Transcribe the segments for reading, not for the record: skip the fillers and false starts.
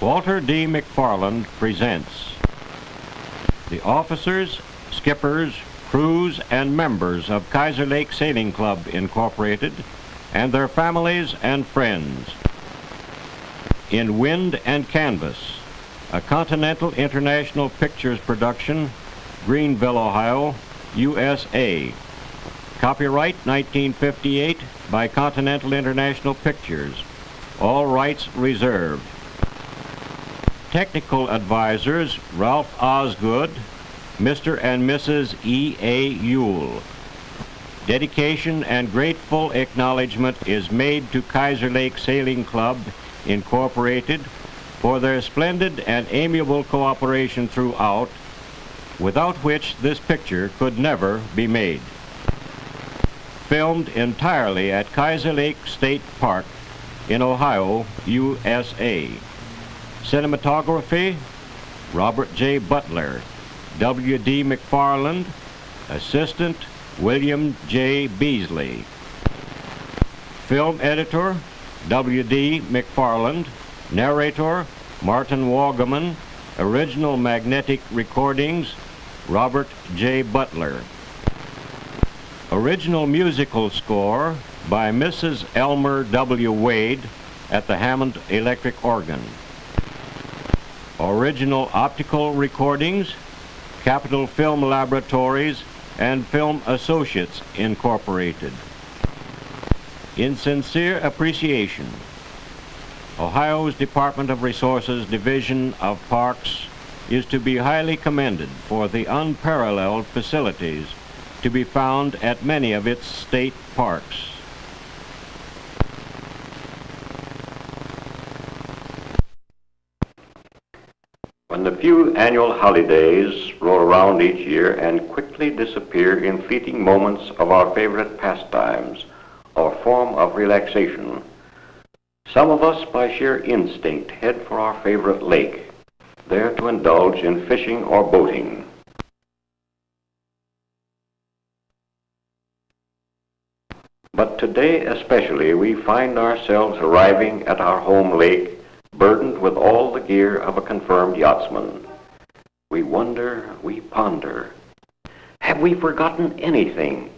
Walter D. McFarland presents the officers, skippers, crews, and members of Kiser Lake Sailing Club, Incorporated, and their families and friends. In Wind and Canvas, a Continental International Pictures production, Greenville, Ohio, USA. Copyright 1958 by Continental International Pictures. All rights reserved. Technical advisors Ralph Osgood, Mr. and Mrs. E.A. Yule. Dedication and grateful acknowledgement is made to Kiser Lake Sailing Club, Incorporated, for their splendid and amiable cooperation throughout, without which this picture could never be made. Filmed entirely at Kiser Lake State Park in Ohio, USA. Cinematography, Robert J. Butler. W. D. McFarland. Assistant, William J. Beasley. Film editor, W. D. McFarland. Narrator, Martin Waugaman. Original magnetic recordings, Robert J. Butler. Original musical score by Mrs. Elmer W. Wade at the Hammond Electric Organ. Original optical recordings, Capitol Film Laboratories and Film Associates, Incorporated. In sincere appreciation, Ohio's Department of Resources Division of Parks is to be highly commended for the unparalleled facilities to be found at many of its state parks. When the few annual holidays roll around each year and quickly disappear in fleeting moments of our favorite pastimes or form of relaxation, some of us by sheer instinct head for our favorite lake, there to indulge in fishing or boating. But today especially we find ourselves arriving at our home lake burdened with all the gear of a confirmed yachtsman. We wonder, we ponder. Have we forgotten anything?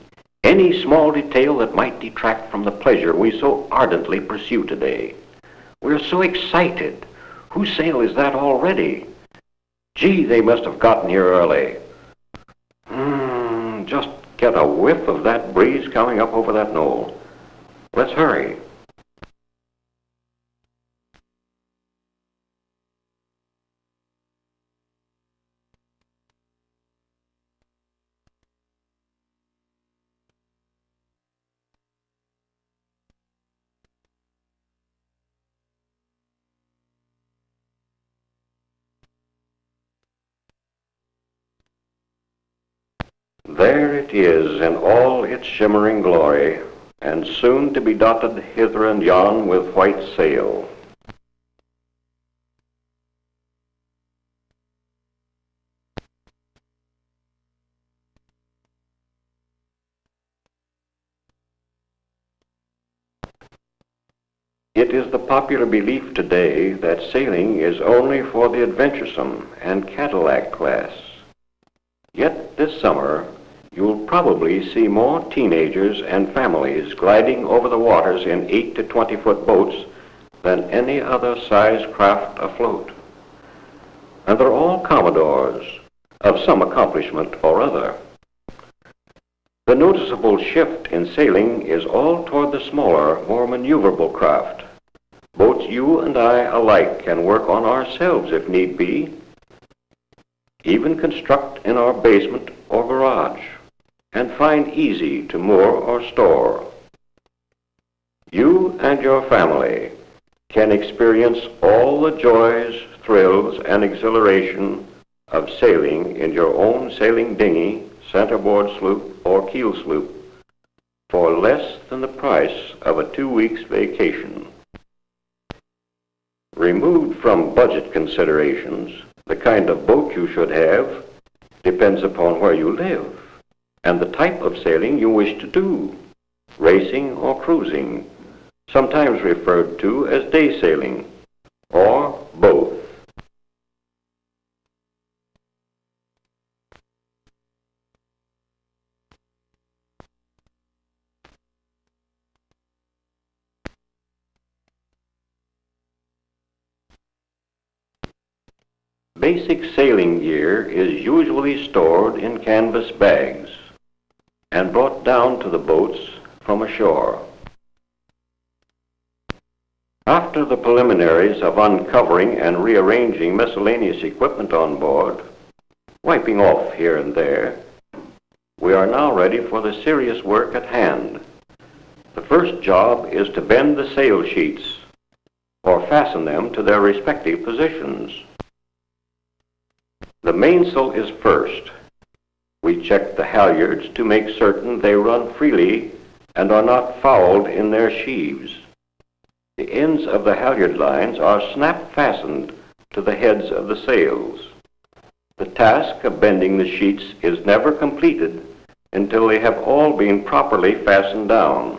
Any small detail that might detract from the pleasure we so ardently pursue today? We're so excited. Whose sail is that already? Gee, they must have gotten here early. Just get a whiff of that breeze coming up over that knoll. Let's hurry. There it is in all its shimmering glory, and soon to be dotted hither and yon with white sail. It is the popular belief today that sailing is only for the adventuresome and Cadillac class. Yet this summer, you'll probably see more teenagers and families gliding over the waters in 8 to 20-foot boats than any other size craft afloat. And they're all Commodores of some accomplishment or other. The noticeable shift in sailing is all toward the smaller, more maneuverable craft. Boats you and I alike can work on ourselves if need be, even construct in our basement or garage, and find easy to moor or store. You and your family can experience all the joys, thrills, and exhilaration of sailing in your own sailing dinghy, centerboard sloop, or keel sloop for less than the price of a 2 weeks vacation. Removed from budget considerations, the kind of boat you should have depends upon where you live and the type of sailing you wish to do, racing or cruising, sometimes referred to as day sailing, or both. Basic sailing gear is usually stored in canvas bags and brought down to the boats from ashore. After the preliminaries of uncovering and rearranging miscellaneous equipment on board, wiping off here and there, we are now ready for the serious work at hand. The first job is to bend the sail sheets or fasten them to their respective positions. The mainsail is first. We check the halyards to make certain they run freely and are not fouled in their sheaves. The ends of the halyard lines are snap fastened to the heads of the sails. The task of bending the sheets is never completed until they have all been properly fastened down.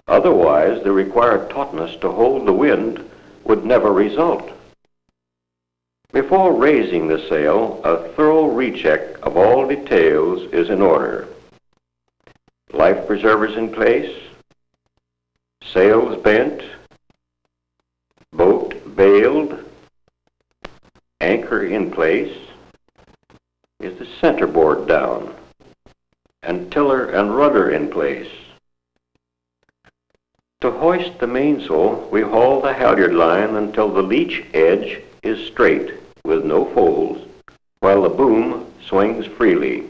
Otherwise, the required tautness to hold the wind would never result. Before raising the sail, a thorough recheck of all details is in order. Life preservers in place, sails bent, boat bailed, anchor in place, is the centerboard down, and tiller and rudder in place. To hoist the mainsail, we haul the halyard line until the leech edge is straight with no folds, while the boom swings freely.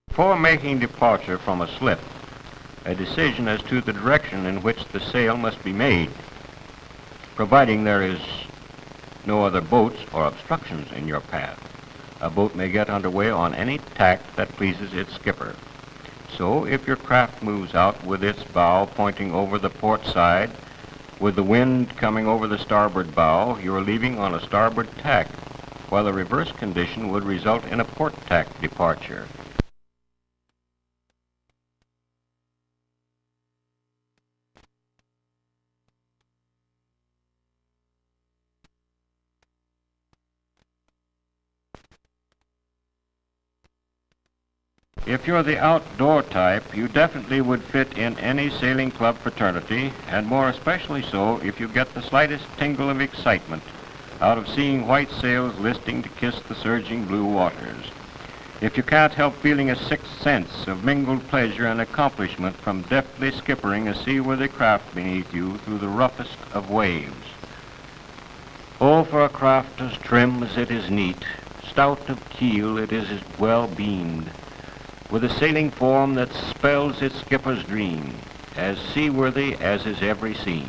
Before making departure from a slip, a decision as to the direction in which the sail must be made, providing there is no other boats or obstructions in your path. A boat may get underway on any tack that pleases its skipper. So if your craft moves out with its bow pointing over the port side, with the wind coming over the starboard bow, you are leaving on a starboard tack, while the reverse condition would result in a port tack departure. If you're the outdoor type, you definitely would fit in any sailing club fraternity, and more especially so if you get the slightest tingle of excitement out of seeing white sails listing to kiss the surging blue waters. If you can't help feeling a sixth sense of mingled pleasure and accomplishment from deftly skippering a seaworthy craft beneath you through the roughest of waves. Oh, for a craft as trim as it is neat, stout of keel it is as well beamed, with a sailing form that spells its skipper's dream, as seaworthy as is every scene.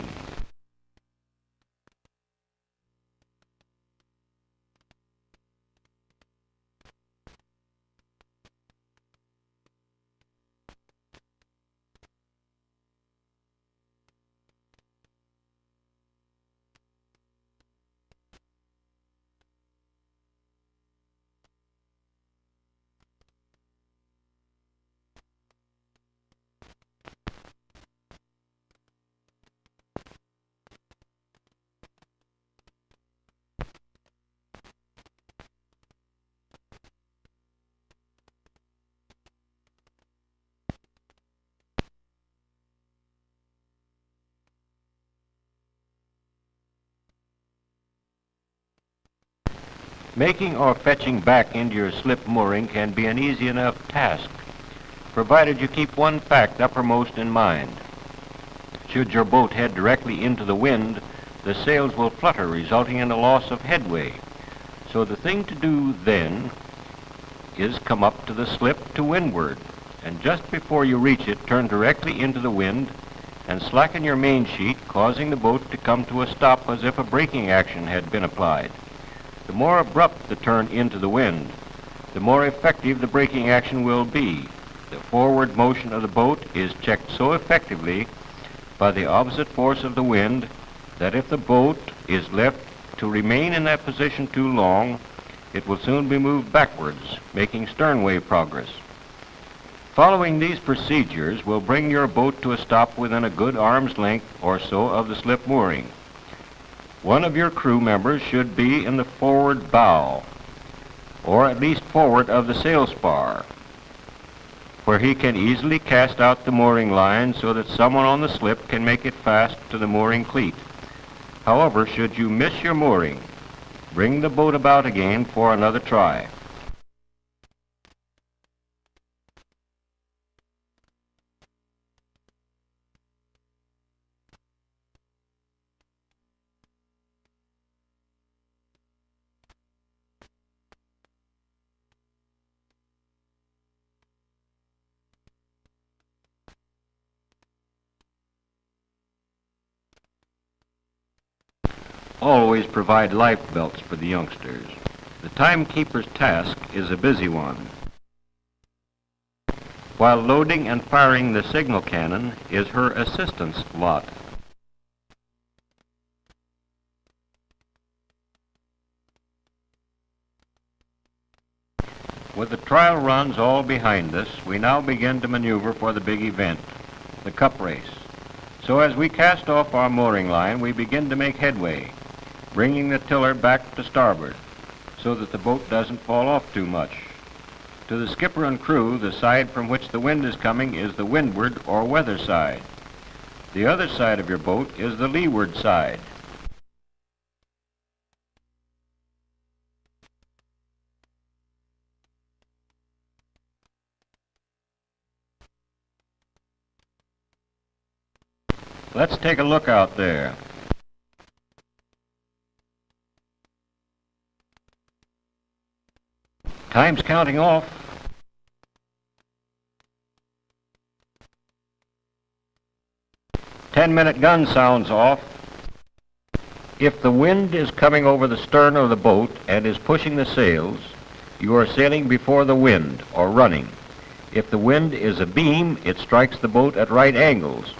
Making or fetching back into your slip mooring can be an easy enough task, provided you keep one fact uppermost in mind. Should your boat head directly into the wind, the sails will flutter, resulting in a loss of headway. So the thing to do then is come up to the slip to windward, and just before you reach it, turn directly into the wind and slacken your main sheet, causing the boat to come to a stop as if a braking action had been applied. The more abrupt the turn into the wind, the more effective the braking action will be. The forward motion of the boat is checked so effectively by the opposite force of the wind that if the boat is left to remain in that position too long, it will soon be moved backwards, making sternway progress. Following these procedures will bring your boat to a stop within a good arm's length or so of the slip mooring. One of your crew members should be in the forward bow, or at least forward of the sail spar, where he can easily cast out the mooring line so that someone on the slip can make it fast to the mooring cleat. However, should you miss your mooring, Bring the boat about again for another try. Always provide life belts for the youngsters. The timekeeper's task is a busy one, while loading and firing the signal cannon is her assistant's lot. With the trial runs all behind us, we now begin to maneuver for the big event, the cup race. So as we cast off our mooring line, we begin to make headway, bringing the tiller back to starboard so that the boat doesn't fall off too much. To the skipper and crew, the side from which the wind is coming is the windward or weather side. The other side of your boat is the leeward side. Let's take a look out there. Time's counting off. 10-minute gun sounds off. If the wind is coming over the stern of the boat and is pushing the sails, you are sailing before the wind, or running. If the wind is abeam, it strikes the boat at right angles,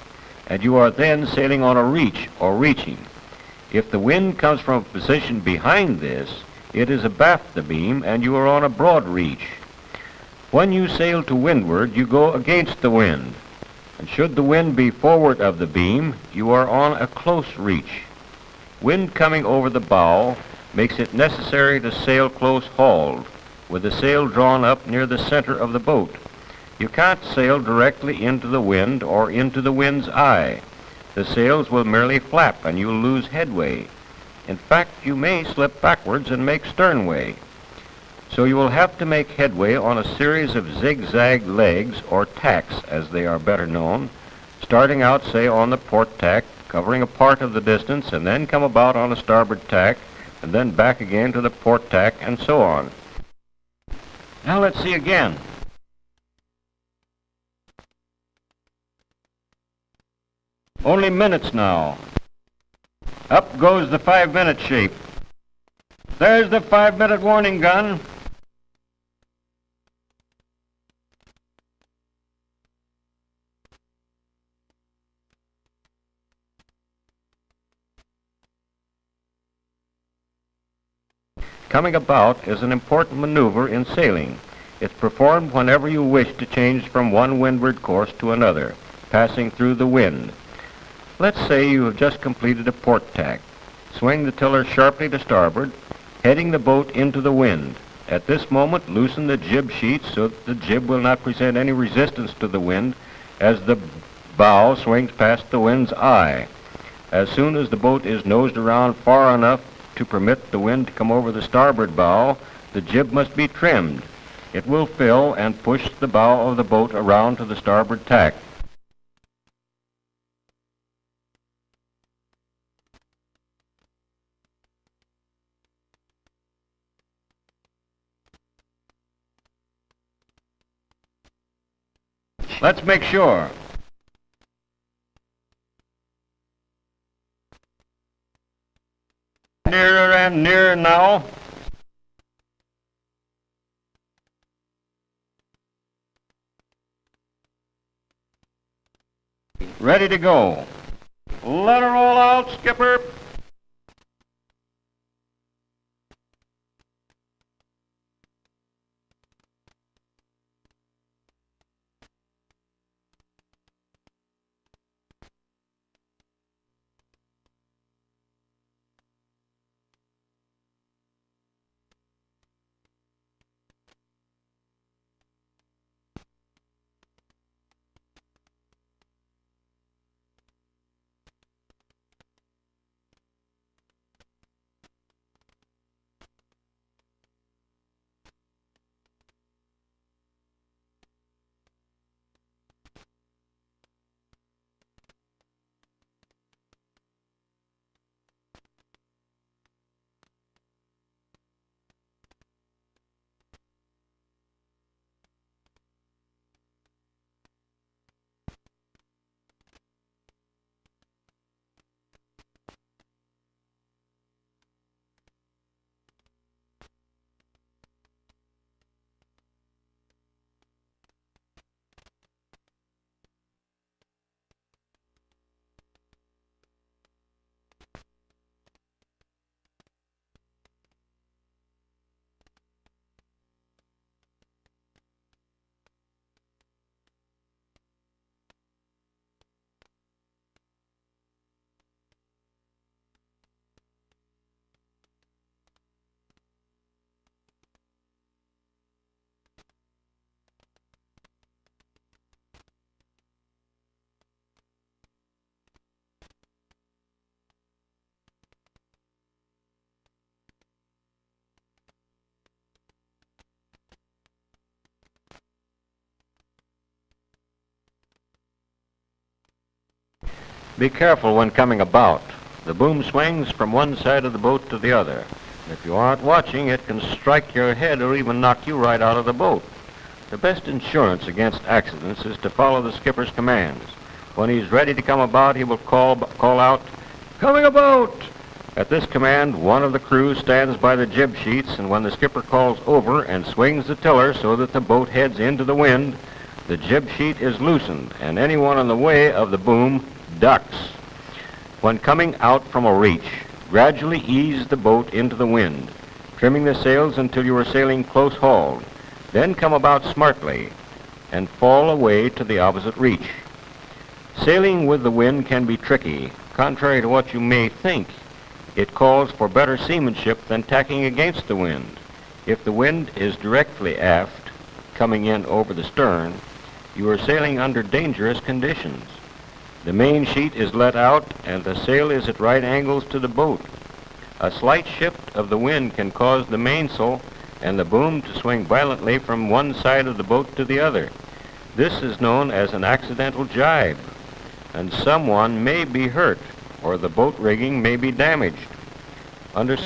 and you are then sailing on a reach, or reaching. If the wind comes from a position behind this, it is abaft the beam, and you are on a broad reach. When you sail to windward, you go against the wind, and should the wind be forward of the beam, you are on a close reach. Wind coming over the bow makes it necessary to sail close hauled, with the sail drawn up near the center of the boat. You can't sail directly into the wind or into the wind's eye. The sails will merely flap, and you'll lose headway. In fact, you may slip backwards and make sternway. So you will have to make headway on a series of zigzag legs, or tacks as they are better known, starting out, say, on the port tack, covering a part of the distance, and then come about on a starboard tack, and then back again to the port tack, and so on. Now let's see again. Only minutes now. Up goes the 5-minute shape. There's the 5-minute warning gun. Coming about is an important maneuver in sailing. It's performed whenever you wish to change from one windward course to another, passing through the wind. Let's say you have just completed a port tack. Swing the tiller sharply to starboard, heading the boat into the wind. At this moment, loosen the jib sheets so that the jib will not present any resistance to the wind as the bow swings past the wind's eye. As soon as the boat is nosed around far enough to permit the wind to come over the starboard bow, the jib must be trimmed. It will fill and push the bow of the boat around to the starboard tack. Let's make sure. Nearer and nearer now. Ready to go. Let her roll out, skipper. Be careful when coming about. The boom swings from one side of the boat to the other. If you aren't watching, it can strike your head or even knock you right out of the boat. The best insurance against accidents is to follow the skipper's commands. When he's ready to come about, he will call out, "Coming about!" At this command, one of the crew stands by the jib sheets, and when the skipper calls over and swings the tiller so that the boat heads into the wind, the jib sheet is loosened, and anyone in the way of the boom ducks. When coming out from a reach, gradually ease the boat into the wind, trimming the sails until you are sailing close hauled. Then come about smartly and fall away to the opposite reach. Sailing with the wind can be tricky. Contrary to what you may think, it calls for better seamanship than tacking against the wind. If the wind is directly aft, coming in over the stern, you are sailing under dangerous conditions. The main sheet is let out and the sail is at right angles to the boat. A slight shift of the wind can cause the mainsail and the boom to swing violently from one side of the boat to the other. This is known as an accidental jibe, and someone may be hurt or the boat rigging may be damaged. Under